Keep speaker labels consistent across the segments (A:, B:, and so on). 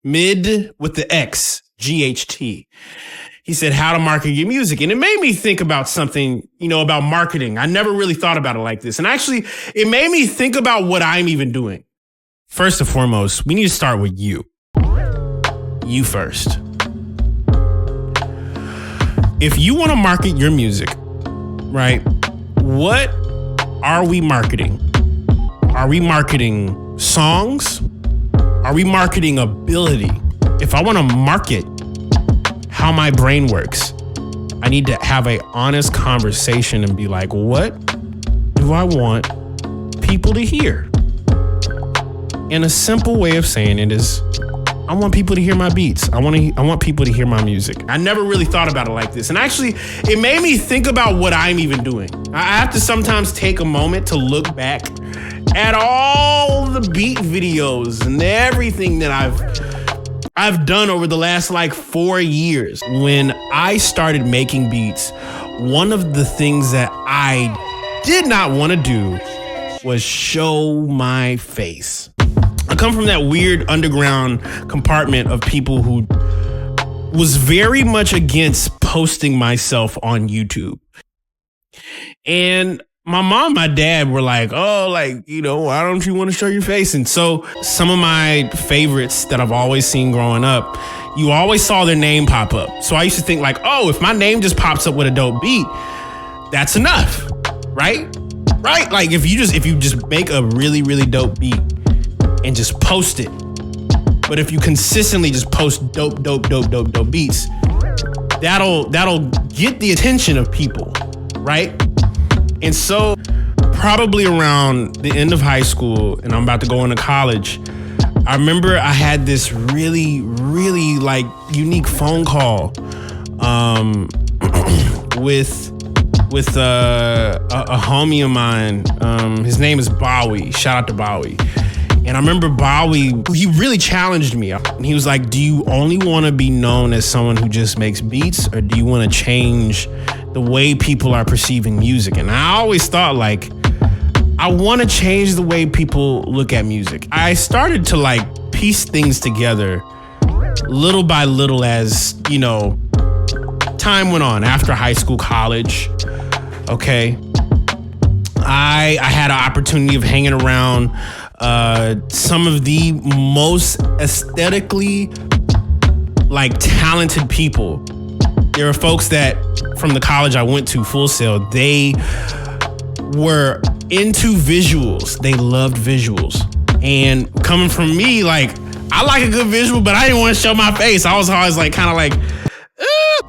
A: Mid with the X, GHT. He said, how to market your music. And it made me think about something, about marketing. I never really thought about it like this. And actually, it made me think about what I'm even doing. First and foremost, we need to start with you. You first. If you want to market your music, right, what are we marketing? Are we marketing songs? Are we marketing ability? If I want to market how my brain works, I need to have an honest conversation and be like, what do I want people to hear? And a simple way of saying it is, I want people to hear my beats. I want people to hear my music. I never really thought about it like this. And actually, it made me think about what I'm even doing. I have to sometimes take a moment to look back at all the beat videos and everything that I've done over the last 4 years. When I started making beats, one of the things that I did not want to do was show my face. I come from that weird underground compartment of people who was very much against posting myself on YouTube. And my mom, my dad were like, why don't you want to show your face? And so some of my favorites that I've always seen growing up, you always saw their name pop up. So I used to think if my name just pops up with a dope beat, that's enough, right? Right? Like if you just make a really, really dope beat and just post it. But if you consistently just post dope beats, that'll get the attention of people, right? And so probably around the end of high school and I'm about to go into college, I remember I had this really, really unique phone call with a homie of mine. His name is Bowie. Shout out to Bowie. And I remember Bowie, he really challenged me. And he was like, do you only want to be known as someone who just makes beats, or do you want to change the way people are perceiving music? And I always thought I want to change the way people look at music. I started to piece things together little by little as, time went on after high school, college. Okay. I had an opportunity of hanging around some of the most aesthetically talented people. There are folks that from the college I went to, Full Sail, they were into visuals. They loved visuals. And coming from me, I like a good visual, but I didn't want to show my face. I was always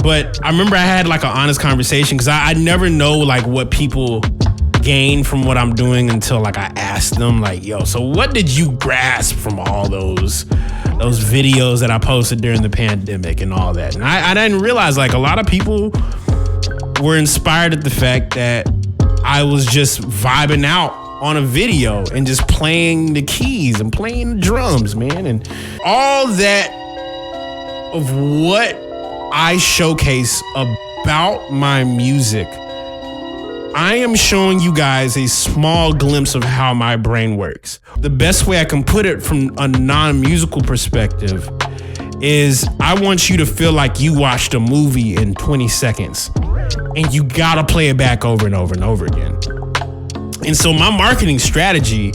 A: but I remember I had an honest conversation because I never know what people gain from what I'm doing until I asked them so what did you grasp from all those videos that I posted during the pandemic and all that? And I didn't realize a lot of people were inspired at the fact that I was just vibing out on a video and just playing the keys and playing the drums, man. And all that of what I showcase about my music, I am showing you guys a small glimpse of how my brain works. The best way I can put it from a non-musical perspective is I want you to feel like you watched a movie in 20 seconds and you gotta play it back over and over and over again. And so my marketing strategy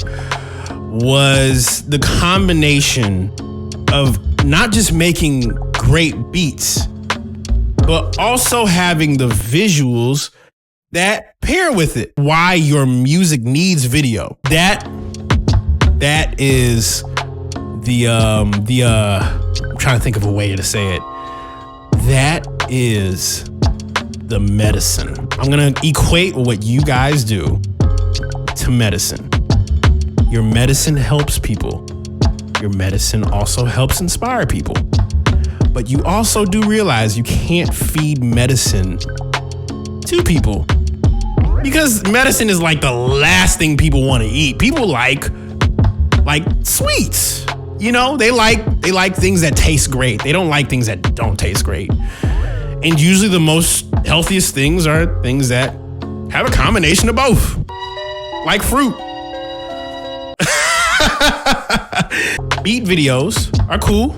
A: was the combination of not just making great beats, but also having the visuals that pair with it. Why your music needs video. That is I'm trying to think of a way to say it. That is the medicine. I'm gonna equate what you guys do to medicine. Your medicine helps people. Your medicine also helps inspire people. But you also do realize you can't feed medicine to people. Because medicine is the last thing people want to eat. People like sweets. They like things that taste great. They don't like things that don't taste great. And usually the most healthiest things are things that have a combination of both. Like fruit. Beat videos are cool.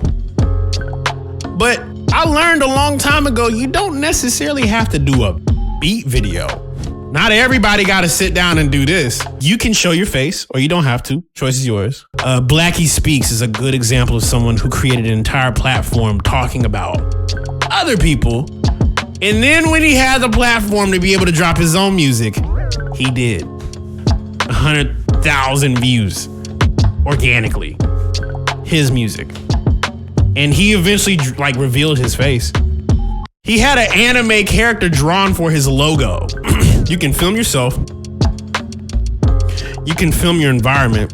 A: But I learned a long time ago, you don't necessarily have to do a beat video. Not everybody got to sit down and do this. You can show your face, or you don't have to. Choice is yours. Blackie Speaks is a good example of someone who created an entire platform talking about other people. And then when he had the platform to be able to drop his own music, he did. 100,000 views organically. His music. And he eventually revealed his face. He had an anime character drawn for his logo. You can film yourself. You can film your environment.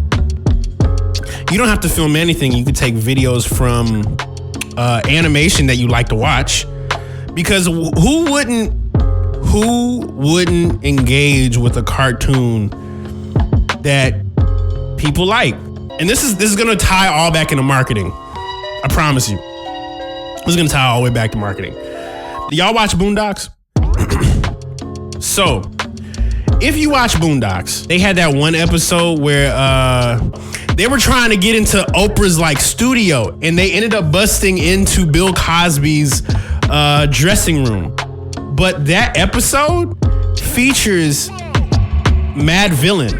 A: You don't have to film anything. You can take videos from animation that you like to watch. Because who wouldn't engage with a cartoon that people like? And this is gonna tie all back into marketing. I promise you. This is gonna tie all the way back to marketing. Do y'all watch Boondocks? So, if you watch Boondocks, they had that one episode where they were trying to get into Oprah's studio, and they ended up busting into Bill Cosby's dressing room. But that episode features Mad Villain.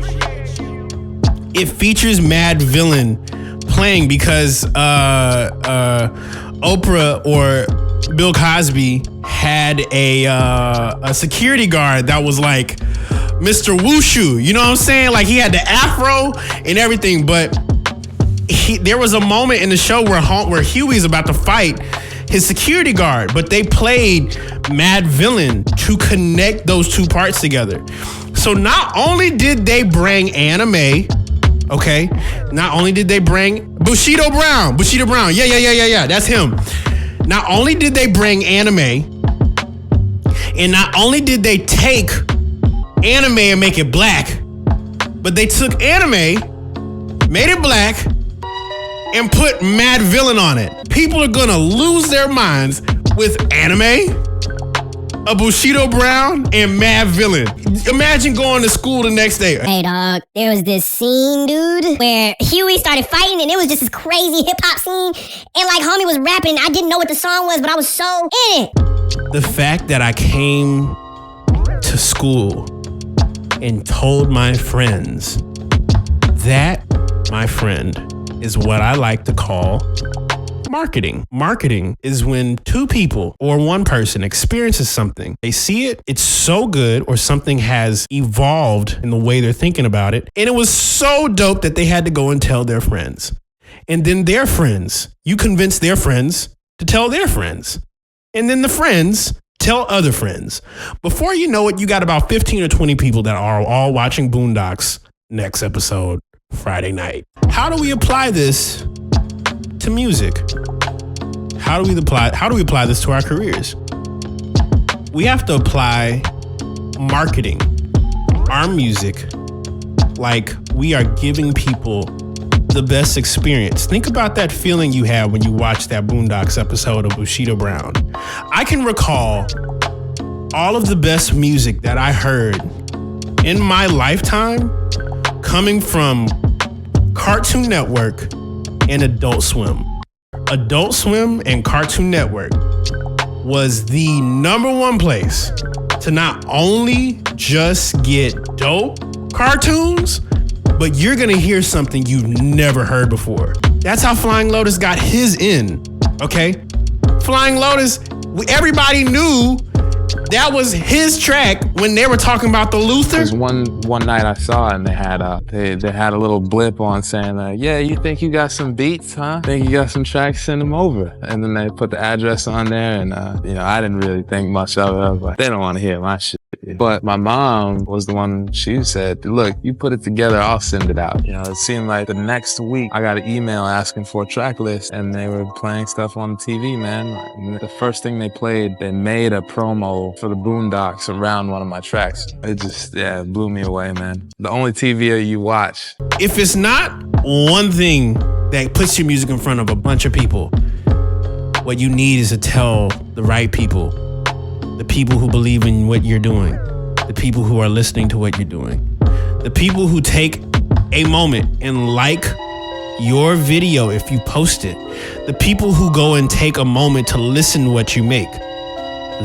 A: It features Mad Villain playing because Oprah or Bill Cosby had a security guard that was like Mr. Wushu. You know what I'm saying? He had the afro and everything. But there was a moment in the show where Huey's about to fight his security guard, but they played Mad Villain to connect those two parts together. So not only did they bring anime, okay, not only did they bring Bushido Brown, yeah, that's him. Not only did they bring anime, and not only did they take anime and make it black, but they took anime, made it black, and put Mad Villain on it. People are gonna lose their minds with anime, a Bushido Brown, and Mad Villain. Imagine going to school the next day.
B: Hey, dog, there was this scene, dude, where Huey started fighting, and it was just this crazy hip-hop scene, and homie was rapping, and I didn't know what the song was, but I was so in it.
A: The fact that I came to school and told my friends, that, my friend, is what I like to call marketing. Marketing is when two people or one person experiences something. They see it, it's so good, or something has evolved in the way they're thinking about it. And it was so dope that they had to go and tell their friends. And then their friends, you convince their friends to tell their friends. And then the friends tell other friends. Before you know it, you got about 15 or 20 people that are all watching Boondocks next episode, Friday night. How do we apply this to music? How do we apply this to our careers? We have to apply marketing our music like we are giving people the best experience. Think about that feeling you had when you watched that Boondocks episode of Bushido Brown. I can recall all of the best music that I heard in my lifetime coming from Cartoon Network and Adult Swim. Adult Swim and Cartoon Network was the number one place to not only just get dope cartoons, but you're gonna hear something you've never heard before. That's how Flying Lotus got his in, okay? Flying Lotus, everybody knew that was his track when they were talking about the Luther.
C: There's one night I saw it, and they had a little blip on saying yeah, you think you got some beats, huh? Think you got some tracks, send them over. And then they put the address on there, and I didn't really think much of it. I was like, they don't want to hear my shit. But my mom was the one, she said, look, you put it together, I'll send it out. It seemed like the next week I got an email asking for a track list, and they were playing stuff on the TV, man. And the first thing they played, they made a promo for the Boondocks around one of my tracks. It just, it blew me away, man. The only TV you watch.
A: If it's not one thing that puts your music in front of a bunch of people, what you need is to tell the right people, the people who believe in what you're doing, the people who are listening to what you're doing, the people who take a moment and like your video, if you post it, the people who go and take a moment to listen to what you make,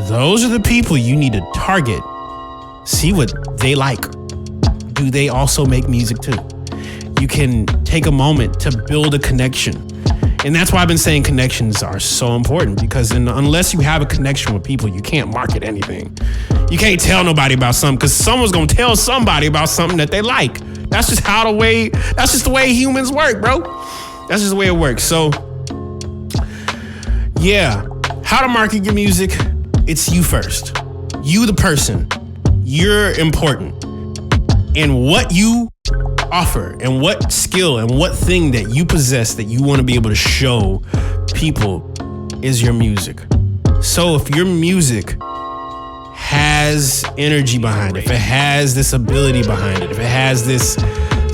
A: those are the people you need to target. See what they like. Do they also make music too? You can take a moment to build a connection. And that's why I've been saying connections are so important, because unless you have a connection with people, you can't market anything. You can't tell nobody about something, because someone's going to tell somebody about something that they like. That's just the way humans work, bro. That's just the way it works. So, yeah, how to market your music. It's you first. You, the person. You're important. And what you offer and what skill and what thing that you possess that you want to be able to show people is your music. So if your music has energy behind it, if it has this ability behind it, if it has this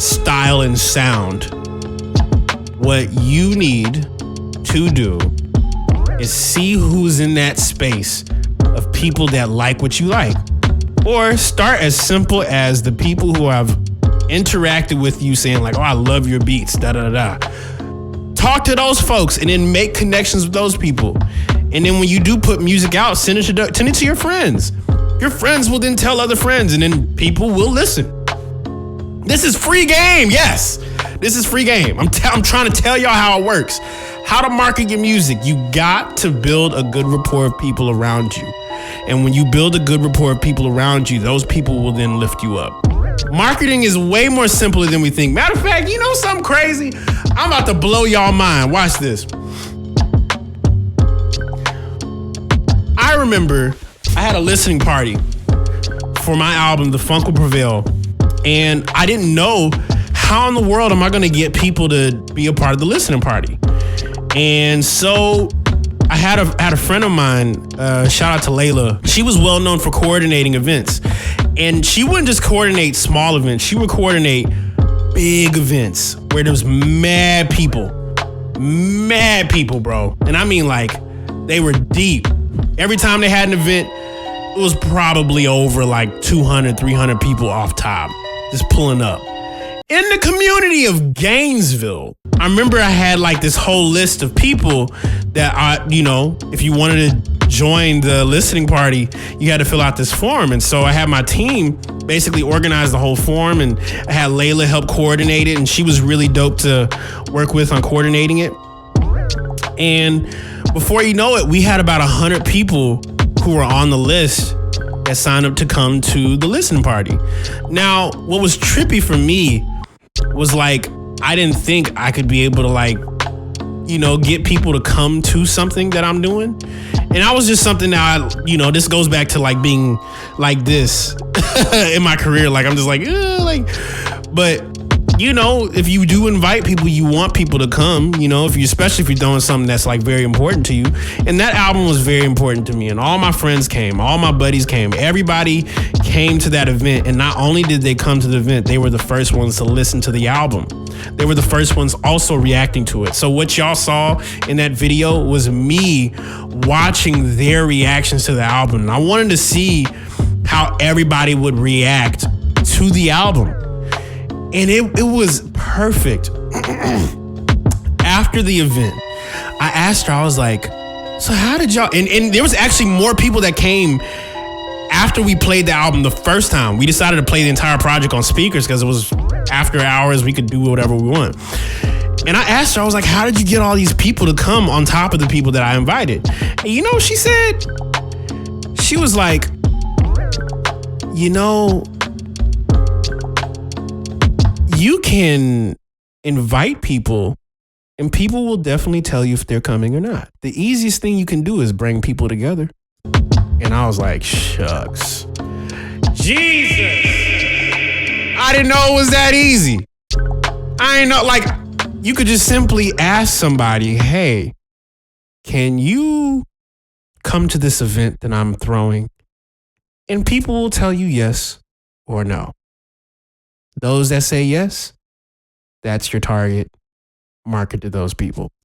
A: style and sound, what you need to do is see who's in that space of people that like what you like. Or start as simple as the people who have interacted with you saying like, oh, I love your beats, da da da. Talk to those folks and then make connections with those people. And then when you do put music out, send it to your friends. Your friends will then tell other friends, and then people will listen. This is free game. Yes, this is free game. I'm trying to tell y'all how it works. How to market your music. You got to build a good rapport of people around you. And when you build a good rapport of people around you, those people will then lift you up. Marketing is way more simpler than we think. Matter of fact, you know something crazy? I'm about to blow y'all mind. Watch this. I remember I had a listening party for my album, The Funk Will Prevail. And I didn't know how in the world am I going to get people to be a part of the listening party. And so I had a friend of mine, shout out to Layla. She was well known for coordinating events. And she wouldn't just coordinate small events. She would coordinate big events where there was mad people, bro. And I mean, like, they were deep. Every time they had an event, it was probably over like 200, 300 people off top, just pulling up. In the community of Gainesville, I remember I had like this whole list of people that if you wanted to join the listening party, you had to fill out this form. And so I had my team basically organize the whole form, and I had Layla help coordinate it, and she was really dope to work with on coordinating it. And before you know it, we had about 100 people who were on the list that signed up to come to the listening party. Now, what was trippy for me was like, I didn't think I could be able to get people to come to something that I'm doing. And I was just something that this goes back to like being like this in my career. Like, I'm just but if you do invite people, you want people to come, especially if you're doing something that's like very important to you. And that album was very important to me. And all my friends came, all my buddies came, everybody came to that event. And not only did they come to the event, they were the first ones to listen to the album. They were the first ones also reacting to it. So what y'all saw in that video was me watching their reactions to the album. And I wanted to see how everybody would react to the album. And it was perfect. After the event, I asked her, I was like, so how did y'all, and there was actually more people that came after we played the album the first time. We decided to play the entire project on speakers because it was after hours, we could do whatever we want. And I asked her, I was like, how did you get all these people to come on top of the people that I invited? And you know what she said? She was like, you can invite people and people will definitely tell you if they're coming or not. The easiest thing you can do is bring people together. And I was like, shucks. Jesus! I didn't know it was that easy. I ain't know, you could just simply ask somebody, hey, can you come to this event that I'm throwing? And people will tell you yes or no. Those that say yes, that's your target. Market to those people.